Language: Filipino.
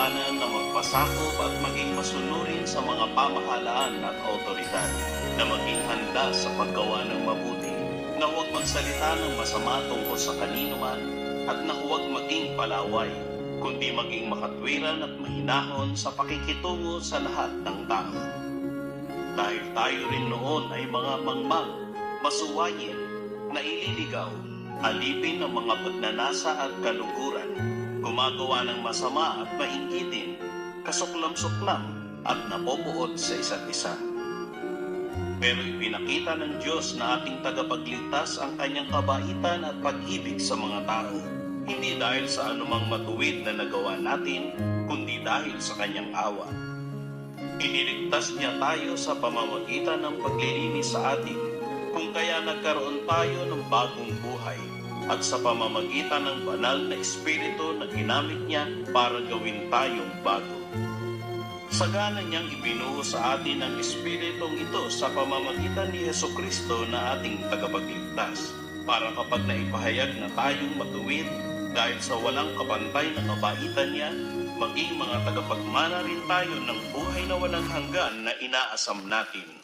katotohanan na magpasakop at maging masunurin sa mga pamahalaan at awtoridad, na maging handa sa paggawa ng mabuti, na huwag magsalita ng masama tungkol sa kanino man, at na huwag maging palaway, kundi maging makatwiran at mahinahon sa pakikitungo sa lahat ng tao. Dahil tayo rin noon ay mga mangmang, masuwayin, naililigaw, alipin ng mga pagnanasa at kaluguran, gumagawa ng masama at mainggitin, kasuklam-suklam at napopuot sa isa't isa. Pero ipinakita ng Diyos na ating tagapagligtas ang kanyang kabaitan at pag-ibig sa mga tao, hindi dahil sa anumang matuwid na nagawa natin, kundi dahil sa kanyang awa. Iniligtas niya tayo sa pamamagitan ng paglilinis sa atin, kung kaya nagkaroon tayo ng bagong buhay, at sa pamamagitan ng banal na Espiritu na ginamit niya para gawin tayong bago. Sagana niyang ibinuo sa atin ang Espiritong ito sa pamamagitan ni Jesucristo na ating tagapagligtas, para kapag naipahayag na tayong matuwid dahil sa walang kapantay na kabaitan niya, maging mga tagapagmana rin tayo ng buhay na walang hanggan na inaasam natin.